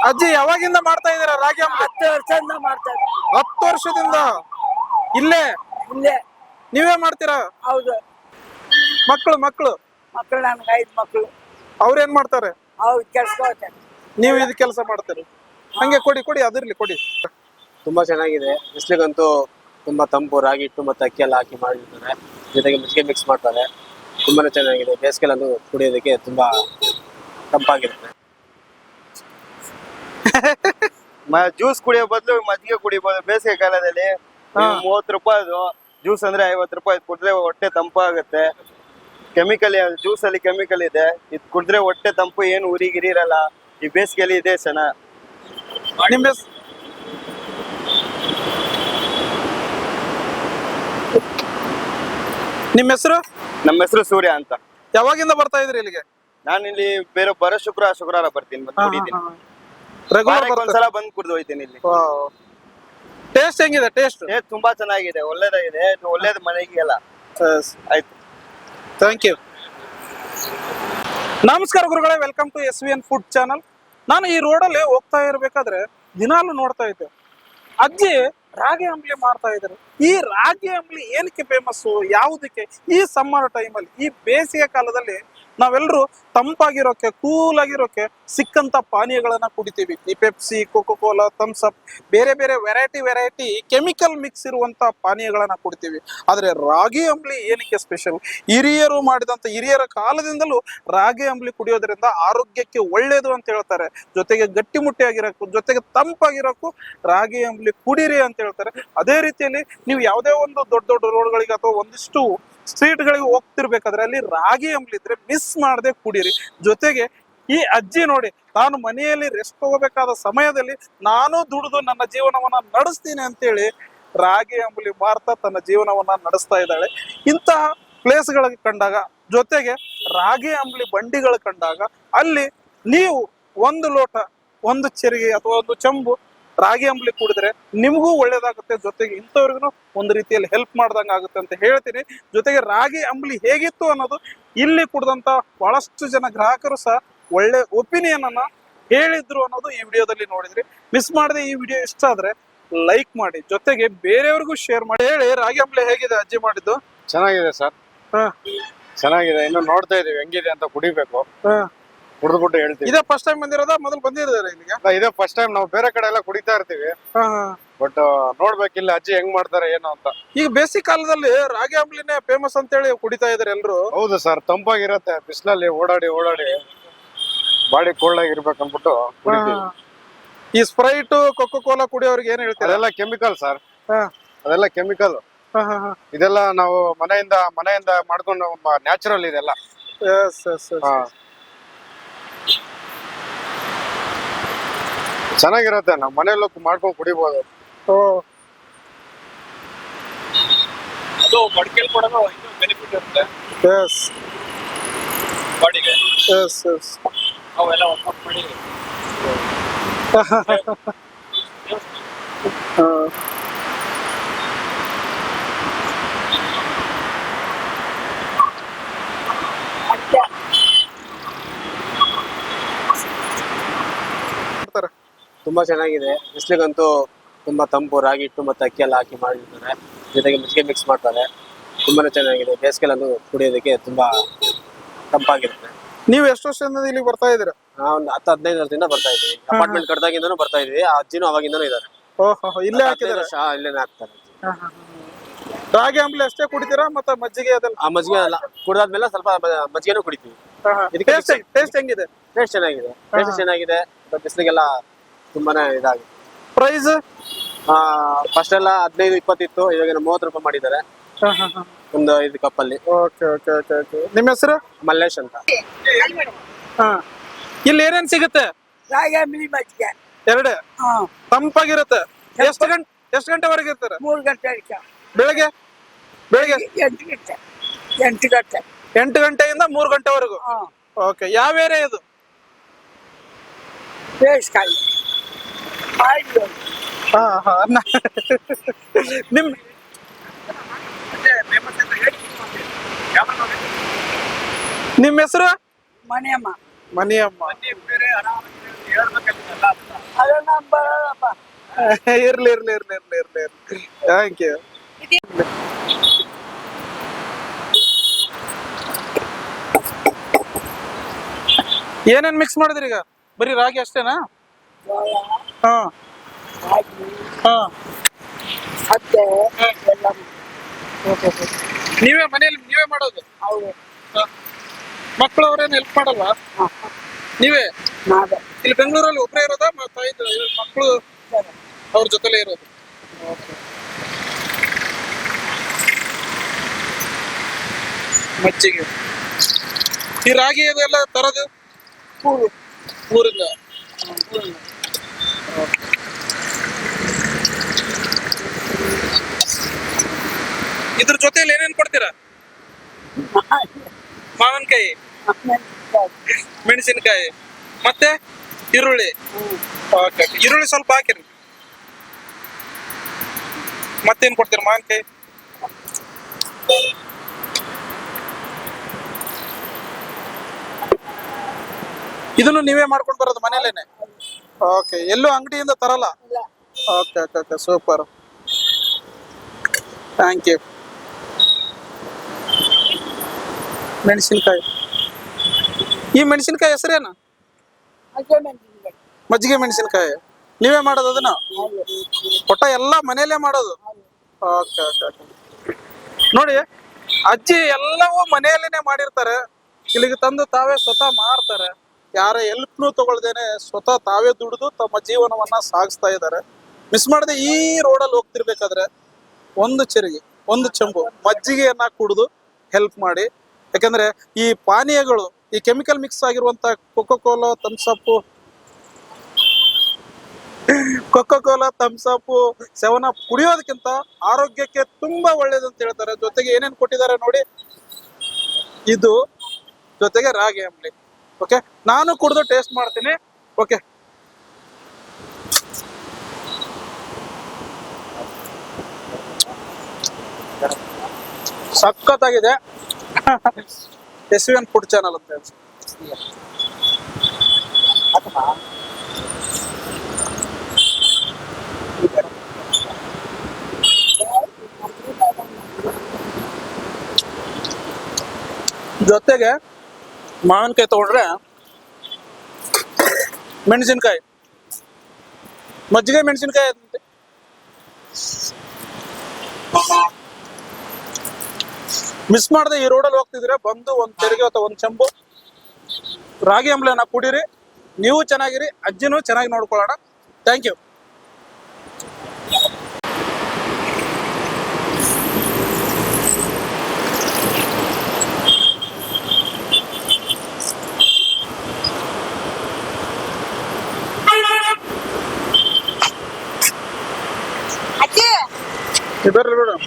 ಅಜ್ಜಿ ಯಾವಾಗಿಂದ ಮಾಡ್ತಾ ಇದೀರಾ ರಾಗಿ ಅಂಬ್ಲಿ? 10 ವರ್ಷದಿಂದ ಮಾಡ್ತಾ ಇದ್ದೀನಿ. 10 ವರ್ಷದಿಂದ ಇಲ್ಲೇ ಇಲ್ಲೇ. ನೀವೇ ಮಾಡ್ತೀರಾ? ಹೌದು. ಮಕ್ಕಳು ಮಕ್ಕಳು ನನ್ಗೆ 5 ಮಕ್ಕಳು. ಅವ್ರೇನ್ ಮಾಡ್ತಾರೆ? ಅವ್ರು ಕೆಲ್ಸಕ್ಕೆ ಹೋಗ್ತಾರೆ. ನೀವು ಇದು ಕೆಲಸ ಮಾಡ್ತೀರಿ? ಹಂಗೆ ಕೊಡಿ ಅದಿರ್ಲಿ ಕೊಡಿ. ತುಂಬಾ ಚೆನ್ನಾಗಿದೆ. ಬಿಸಿಲಿಗಂತೂ ತುಂಬಾ ತಂಪು. ರಾಗಿ ಹಿಟ್ಟು ಮತ್ತೆ ಅಕ್ಕಿ ಎಲ್ಲ ಹಾಕಿ ಮಾಡಿರ್ತಾರೆ, ಜೊತೆಗೆ ಮಜ್ಜಿಗೆ ಮಿಕ್ಸ್ ಮಾಡ್ತಾರೆ. ತುಂಬಾನೇ ಚೆನ್ನಾಗಿದೆ. ಬೇಸಿಗೆಲ್ಲೂ ಕುಡಿಯೋದಕ್ಕೆ ತುಂಬಾ ತಂಪಾಗಿರುತ್ತೆ. ಜ್ಯೂಸ್ ಕುಡಿಯೋ ಬದಲು ಮಜ್ಜಿಗೆ ಕುಡಿಬಹುದು ಬೇಸಿಗೆ ಕಾಲದಲ್ಲಿ. 30 ರೂಪಾಯಿದು ಜ್ಯೂಸ್ ಅಂದ್ರೆ 50 ರೂಪಾಯಿ ಕುಡಿದ್ರೆ ಹೊಟ್ಟೆ ತಂಪಾಗುತ್ತೆ. ಕೆಮಿಕಲ್ ಜ್ಯೂಸ್ ಅಲ್ಲಿ ಕೆಮಿಕಲ್ ಇದೆ, ಇದು ಕುಡಿದ್ರೆ ಹೊಟ್ಟೆ ತಂಪು, ಏನು ಉರಿಗಿರಿ ಇರಲ್ಲ. ಈ ಬೇಸಿಗೆಯಲ್ಲಿ ಇದೆ ಚೆನ್ನಾಗಿ. ನಿಮ್ಮ ಹೆಸರು? ನಮ್ಮ ಹೆಸರು ಸೂರ್ಯ ಅಂತ. ಯಾವಾಗಿಂದ ಬರ್ತಾ ಇದ್ರಿ ಇಲ್ಲಿಗೆ? ನಾನು ಇಲ್ಲಿ ಬರೋ ಶುಕ್ರವಾರ ಬರ್ತೀನಿ, ಬಂದು ಕುಡಿತೀನಿ. ಒಂದ್ಸಲ ಬಂದು ಕುಡಿದು ಹೋಯ್ತೀನಿ ಇಲ್ಲಿ. ಟೇಸ್ಟ್ ಹೆಂಗಿದೆ? ಟೇಸ್ಟ್ ತುಂಬಾ ಚೆನ್ನಾಗಿದೆ, ಒಳ್ಳೇದಾಗಿದೆ. ಒಳ್ಳೇದು ಮನೆಗೆ ಎಲ್ಲ. ಆಯ್ತು, ಥ್ಯಾಂಕ್ ಯು. ನಮಸ್ಕಾರ ಗುರುಗಳೇ, welcome to SVN food channel. ನಾನು ಈ ರೋಡಲ್ಲಿ ಹೋಗ್ತಾ ಇರ್ಬೇಕಾದ್ರೆ ದಿನಾಲು ನೋಡ್ತಾ ಇದ್ದೆ, ಅಜ್ಜಿ ರಾಗಿ ಅಂಬ್ಲಿ ಮಾಡ್ತಾ ಇದ್ದಾರೆ. ಈ ರಾಗಿ ಅಂಬ್ಲಿ ಏನಕ್ಕೆ ಫೇಮಸ್ಸು, ಯಾವುದಕ್ಕೆ? ಈ ಸಮ್ಮರ್ ಟೈಮಲ್ಲಿ, ಈ ಬೇಸಿಗೆ ಕಾಲದಲ್ಲಿ ನಾವೆಲ್ಲರೂ ತಂಪಾಗಿರೋಕೆ, ಕೂಲ್ ಆಗಿರೋಕೆ ಸಿಕ್ಕಂತ ಪಾನೀಯಗಳನ್ನ ಕುಡಿತೀವಿ. ಈ Pepsi, cocoa Cola, thumbs up, ಬೇರೆ ಬೇರೆ ವೆರೈಟಿ ಕೆಮಿಕಲ್ ಮಿಕ್ಸ್ ಇರುವಂತ ಪಾನೀಯಗಳನ್ನ ಕುಡಿತೀವಿ. ಆದ್ರೆ ರಾಗಿ ಅಂಬ್ಲಿ ಏನಕ್ಕೆ ಸ್ಪೆಷಲ್? ಹಿರಿಯರ ಕಾಲದಿಂದಲೂ ರಾಗಿ ಅಂಬ್ಲಿ ಕುಡಿಯೋದ್ರಿಂದ ಆರೋಗ್ಯಕ್ಕೆ ಒಳ್ಳೇದು ಅಂತ ಹೇಳ್ತಾರೆ. ಜೊತೆಗೆ ಗಟ್ಟಿಮುಟ್ಟಿಯಾಗಿರೋಕು, ಜೊತೆಗೆ ತಂಪಾಗಿರೋಕು ರಾಗಿ ಅಂಬ್ಲಿ ಕುಡೀರಿ ಅಂತ ಹೇಳ್ತಾರೆ. ಅದೇ ರೀತಿಯಲ್ಲಿ ನೀವು ಯಾವುದೇ ಒಂದು ದೊಡ್ಡ ರೋಡ್ಗಳಿಗೆ ಅಥವಾ ಒಂದಿಷ್ಟು ಸ್ಟ್ರೀಟ್ ಗಳಿಗೆ ಹೋಗ್ತಿರ್ಬೇಕಾದ್ರೆ ಅಲ್ಲಿ ರಾಗಿ ಅಂಬ್ಲಿ ಇದ್ರೆ ಮಿಸ್ ಮಾಡದೆ ಕುಡೀರಿ. ಜೊತೆಗೆ ಈ ಅಜ್ಜಿ ನೋಡಿ, ತಾನು ಮನೆಯಲ್ಲಿ ರೆಸ್ಟ್ ತಗೋಬೇಕಾದ ಸಮಯದಲ್ಲಿ ನಾನು ದುಡಿದು ನನ್ನ ಜೀವನವನ್ನ ನಡೆಸ್ತೀನಿ ಅಂತೇಳಿ ರಾಗಿ ಅಂಬ್ಲಿ ಮಾರ್ತಾ ತನ್ನ ಜೀವನವನ್ನ ನಡೆಸ್ತಾ ಇದ್ದಾಳೆ. ಇಂತಹ ಪ್ಲೇಸ್ಗಳಿಗೆ ಕಂಡಾಗ, ಜೊತೆಗೆ ರಾಗಿ ಅಂಬ್ಲಿ ಬಂಡಿಗಳು ಕಂಡಾಗ ಅಲ್ಲಿ ನೀವು ಒಂದು ಲೋಟ, ಒಂದು ಚೆರಿಗೆ ಅಥವಾ ಒಂದು ಚಂಬು ರಾಗಿ ಅಂಬ್ಲಿ ಕುಡಿದ್ರೆ ನಿಮಗೂ ಒಳ್ಳೇದಾಗುತ್ತೆ. ಜೊತೆಗೆ ಇಂಥವ್ರಿಗೂ ಒಂದು ರೀತಿಯಲ್ಲಿ ಹೆಲ್ಪ್ ಮಾಡ್ದಂಗೆ ಆಗುತ್ತೆ ಅಂತ ಹೇಳ್ತೀನಿ. ಜೊತೆಗೆ ರಾಗಿ ಅಂಬ್ಲಿ ಹೇಗಿತ್ತು ಅನ್ನೋದು ಇಲ್ಲಿ ಕುಡ್ದಂತ ಬಹಳಷ್ಟು ಜನ ಗ್ರಾಹಕರು ಸಹ ಒಳ್ಳೆ ಒಪಿನಿಯನ್ ಅನ್ನ ಹೇಳಿದ್ರು ಅನ್ನೋದು ಈ ವಿಡಿಯೋದಲ್ಲಿ ನೋಡಿದ್ರಿ. ಮಿಸ್ ಮಾಡದೆ ಈ ವಿಡಿಯೋ ಇಷ್ಟ ಆದ್ರೆ ಲೈಕ್ ಮಾಡಿ, ಜೊತೆಗೆ ಬೇರೆಯವ್ರಿಗೂ ಶೇರ್ ಮಾಡಿ. ಹೇಳಿ, ರಾಗಿ ಅಂಬ್ಲಿ ಹೇಗಿದೆ ಅಜ್ಜಿ ಮಾಡಿದ್ದು? ಚೆನ್ನಾಗಿದೆ ಸರ್, ಚೆನ್ನಾಗಿದೆ. ಇನ್ನು ನೋಡ್ತಾ ಇದೀವಿ ಹೆಂಗಿದೆ ಅಂತ, ಕುಡಿಬೇಕು. ಕುಡಿದ್ಬಿಟ್ಟು ಹೇಳ್ತೀವಿ. ಇದೇ ಫಸ್ಟ್ ಟೈಮ್ ಬಂದಿರೋದಾ, ಮೊದಲು ಬಂದಿರೋದಾರೆ ಇಲ್ಲಿಗೆ? ಇದೇ ಫಸ್ಟ್ ಟೈಮ್. ನಾವು ಬೇರೆ ಕಡೆ ಎಲ್ಲ ಕುಡಿತಾ ಇರ್ತೀವಿ, ಬಟ್ ನೋಡ್ಬೇಕಿಲ್ಲ ಅಜ್ಜಿ ಹೆಂಗ್ ಮಾಡ್ತಾರೆ ಏನು ಅಂತ. ಈಗ ಬೇಸಿಗೆ ಕಾಲದಲ್ಲಿ ರಾಗಿ ಅಂಬ್ಲಿನೇ ಫೇಮಸ್ ಅಂತ ಹೇಳಿ ಕುಡಿತಾ ಇದಾರೆ ಎಲ್ರು. ಹೌದು ಸರ್, ತಂಪಾಗಿರತ್ತೆ. ಬಿಸಿಲಲ್ಲಿ ಓಡಾಡಿ ಬಾಡಿ ಕೋಲ್ಡ್ ಆಗಿರ್ಬೇಕು ಅನ್ಬಿಟ್ಟು ಕುಡಿತೀವಿ. ಈ ಸ್ಪ್ರೈಟ್, ಕೋಕೋ ಕೋಲಾ ಕುಡಿಯೋರಿಗೆ ಏನ್ ಹೇಳ್ತಾರೆ? ಅದೆಲ್ಲ ಕೆಮಿಕಲ್ ಸರ್, ಅದೆಲ್ಲ ಕೆಮಿಕಲ್. ಇದೆಲ್ಲ ನಾವು ಮನೆಯಿಂದ ಮಾಡ್ಕೊಂಡು ನ್ಯಾಚುರಲ್ ಇದೆಲ್ಲ. ಚೆನ್ನಾಗಿರತ್ತೆ, ನಾವು ಮನೆಯಲ್ಲೂ ಮಾಡ್ಕೊಂಡು ಕುಡಿಬಹುದು. ಅದು ಮಡಿಕೆಲ್ ಕೂಡ ಇನ್ನೂ ಬೆನಿಫಿಟ್ ಇರುತ್ತೆ ಬಾಡಿಗೆ. ಅವೆಲ್ಲ ವರ್ಕೌಟ್ ಮಾಡಿ ತುಂಬಾ ಚೆನ್ನಾಗಿದೆ. ಬಿಸಿಲಿಗಂತೂ ತುಂಬಾ ತಂಪು. ರಾಗಿ ಹಿಟ್ಟು ಮತ್ತೆ ಅಕ್ಕಿ ಎಲ್ಲ ಹಾಕಿ ಮಾಡಿರ್ತಾರೆ, ಜೊತೆಗೆ ಮಜ್ಜಿಗೆ ಮಿಕ್ಸ್ ಮಾಡ್ತಾರೆ. ತುಂಬಾನೇ ಚೆನ್ನಾಗಿದೆ. ಬೇಸಿಗೆಲ್ಲೂ ಕುಡಿಯೋದಕ್ಕೆ ತುಂಬಾ ತಂಪಾಗಿರುತ್ತೆ. ನೀವು ಎಷ್ಟು ವರ್ಷದಿಂದ ಇಲ್ಲಿ ಬರ್ತಾ ಇದ್ದೀರಾ? ನಾವು ಒಂದು 10-15 ವರ್ಷದಿಂದ ಬರ್ತಾ ಇದೀವಿ. ಅಪಾರ್ಟ್ಮೆಂಟ್ ಕಡ್ದಾಗಿಂದನೂ ಬರ್ತಾ ಇದೀವಿ. ಆ ಅಜ್ಜಿನೂ ಅವಾಗಿಂದನೂ ಇದ್ದಾರೆ. ಇಲ್ಲೇ ಹಾಕಿದ್ದಾರೆ? ಇಲ್ಲೇನೆ ಹಾಕ್ತಾರೆ. ರಾಗಿ ಅಂಬ್ಲಿ ಅಷ್ಟೇ ಕುಡಿತೀರಾ ಮತ್ತೆ ಮಜ್ಜಿಗೆ ಅದೆಲ್ಲ? ಆ ಮಜ್ಜಿಗೆ ಎಲ್ಲ ಕುಡಿದಾದ್ಮೇಲೆ ಸ್ವಲ್ಪ ಮಜ್ಜಿಗೆನೂ ಕುಡಿತೀವಿ. ಟೇಸ್ಟ್ ಹೆಂಗಿದೆ? ಟೇಸ್ಟ್ ಚೆನ್ನಾಗಿದೆ. ಟೇಸ್ಟ್ ಚೆನ್ನಾಗಿದೆ. ಬಿಸಿಲಿಗೆಲ್ಲ ತುಂಬಾನೇ ಇದಾಗಿದೆ. ಪ್ರೈಸ್ ಫಸ್ಟ್ ಎಲ್ಲ 15-20 ಇತ್ತು, ಇವಾಗ 30 ರೂಪಾಯಿ ಮಾಡಿದ್ದಾರೆ ಒಂದು 5 ಕಪ್ಪಲ್ಲಿ. ನಿಮ್ಮ ಹೆಸರು? ಮಲ್ಲೇಶ್ ಅಂತ. ಇಲ್ಲಿ ಏನೇನ್ ಸಿಗುತ್ತೆ? ರಾಗಿ ಅಂಬ್ಲಿ, ಮಜ್ಜಿಗೆ ಎರಡೇ. ತಂಪಾಗಿರುತ್ತೆ. ಎಷ್ಟು ಗಂಟೆವರೆಗೆ ಇರ್ತಾರೆ? 3 ಗಂಟೆ. ಬೆಳಗ್ಗೆ 8 ಗಂಟೆ. 8 ಗಂಟೆಯಿಂದ 3 ಗಂಟೆವರೆಗೂ. ಓಕೆ. ಯಾವ ಏರಿಯಾ ಇದು? ಬೇಸ್ಕಾಯಿ. ನಿಮ್ಮ ಹೆಸರು? ಮನೆಯಮ್ಮ. ಮನಿಯಮ್ಮ. ಇರ್ಲಿ ಇರ್ಲಿ ಇರ್ಲಿ ಇರ್ಲಿ ಇರ್ಲಿ ಇರ್ಲಿ ಥ್ಯಾಂಕ್ ಯು. ಏನೇನ್ ಮಿಕ್ಸ್ ಮಾಡಿದ್ರಿ ಈಗ? ಬರೀ ರಾಗಿ ಅಷ್ಟೇನಾ? ಜೋಳ ಹಾ ರಾಗಿ ಹಾ. ಹತ್ತೆ ಎಲ್ಲ ನೀವೇ ಮನೇಲಿ ನೀವೇ ಮಾಡೋದು? ಹೌದು. ಮಕ್ಕಳು ಅವ್ರೇನು ಹೆಲ್ಪ್ ಮಾಡಲ್ವಾ? ನೀವೇ ನಾವೇ ಇಲ್ಲಿ ಬೆಂಗಳೂರಲ್ಲಿ ಒಬ್ಬರೇ ಇರೋದಾ? ತಾಯಿ ಮಕ್ಕಳು ಅವ್ರ ಜೊತೆಲೇ ಇರೋದು? ಮಜ್ಜಿಗೆ ಈ ರಾಗಿ ಅದೆಲ್ಲ ತರದು ಊರಿಂದ? ಇದ್ರ ಜೊತೆಲಿ ಏನೇನ್ ಕೊಡ್ತೀರಾ? ಮಾವಿನಕಾಯಿ, ಮೆಣಸಿನಕಾಯಿ, ಮತ್ತೆ ಈರುಳ್ಳಿ. Okay, okay. ಈರುಳ್ಳಿ ಸ್ವಲ್ಪ ಹಾಕಿರಿ. ಮತ್ತೇನ್ ಕೊಡ್ತೀರಾ? ಮಾವಿನಕಾಯಿ, ಇದನ್ನು ನೀವೇ ಮಾಡ್ಕೊಂಡು ಬರೋದು ಮನೇಲೇನೆ? ಓಕೆ, ಎಲ್ಲೂ ಅಂಗಡಿಯಿಂದ ತರಲ್ಲ? Okay okay okay, super, thank you. ಮೆಣಸಿನಕಾಯಿ, ಈ ಮೆಣಸಿನಕಾಯಿ ಹೆಸರೇನು? ಮಜ್ಜಿಗೆ ಮೆಣಸಿನಕಾಯಿ ನೀವೇ ಮಾಡೋದು ಅದನ್ನ? ಒಟ್ಟ ಎಲ್ಲ ಮನೇಲೆ ಮಾಡೋದು? Okay okay okay. ನೋಡಿ, ಅಜ್ಜಿ ಎಲ್ಲವೂ ಮನೆಯಲ್ಲೇನೆ ಮಾಡಿರ್ತಾರೆ, ಇಲ್ಲಿಗೆ ತಂದು ತಾವೇ ಸ್ವತಃ ಮಾರ್ತಾರೆ. ಯಾರ ಹೆಲ್ಪ್ನು ತಗೊಳ್ದೇನೆ ಸ್ವತಃ ತಾವೇ ದುಡಿದು ತಮ್ಮ ಜೀವನವನ್ನ ಸಾಗಿಸ್ತಾ ಇದ್ದಾರೆ. ಮಿಸ್ ಮಾಡದೆ ಈ ರೋಡಲ್ಲಿ ಹೋಗ್ತಿರ್ಬೇಕಾದ್ರೆ ಒಂದು ಚೆರಿಗೆ, ಒಂದು ಚೆಂಬು ಮಜ್ಜಿಗೆಯನ್ನ ಕುಡಿದು ಹೆಲ್ಪ್ ಮಾಡಿ. ಯಾಕಂದ್ರೆ ಈ ಪಾನೀಯಗಳು, ಈ ಕೆಮಿಕಲ್ ಮಿಕ್ಸ್ ಆಗಿರುವಂತ ಕೊಕೋ ಕೋಲಾ, ಥಮ್ಸಪ್, 7 ಅಪ್ ಕುಡಿಯೋದಕ್ಕಿಂತ ಆರೋಗ್ಯಕ್ಕೆ ತುಂಬಾ ಒಳ್ಳೇದು ಅಂತ ಹೇಳ್ತಾರೆ. ಜೊತೆಗೆ ಏನೇನ್ ಕೊಟ್ಟಿದ್ದಾರೆ ನೋಡಿ, ಇದು ಜೊತೆಗೆ ರಾಗಿ ಅಂಬ್ಲಿ. ಓಕೆ, ನಾನು ಕುಡಿದು ಟೇಸ್ಟ್ ಮಾಡ್ತೀನಿ. ಓಕೆ, ಸಖತ್ತಾಗಿದೆ. SVN ಫುಡ್ ಚಾನಲ್ ಅಂತ ಹೇಳಿ. ಜೊತೆಗೆ ಮಾವಿನಕಾಯಿ ತಗೊಂಡ್ರೆ ಮೆಣಸಿನ್ಕಾಯಿ, ಮಜ್ಜಿಗೆ ಮೆಣಸಿನ್ಕಾಯಿ ಮಿಸ್ ಮಾಡದೆ ಈ ರೋಡಲ್ಲಿ ಹೋಗ್ತಿದ್ರೆ ಬಂದು ಒಂದ್ ತೆರಿಗೆ ಅಥವಾ ಒಂದ್ ಚೆಂಬು ರಾಗಿ ಅಂಬ್ಲಿಯನ್ನ ಕುಡೀರಿ. ನೀವು ಚೆನ್ನಾಗಿರಿ, ಅಜ್ಜಿನೂ ಚೆನ್ನಾಗಿ ನೋಡ್ಕೊಳ್ಳೋಣ. Thank you. ಬರ್ರಿ ಮೇಡಮ್.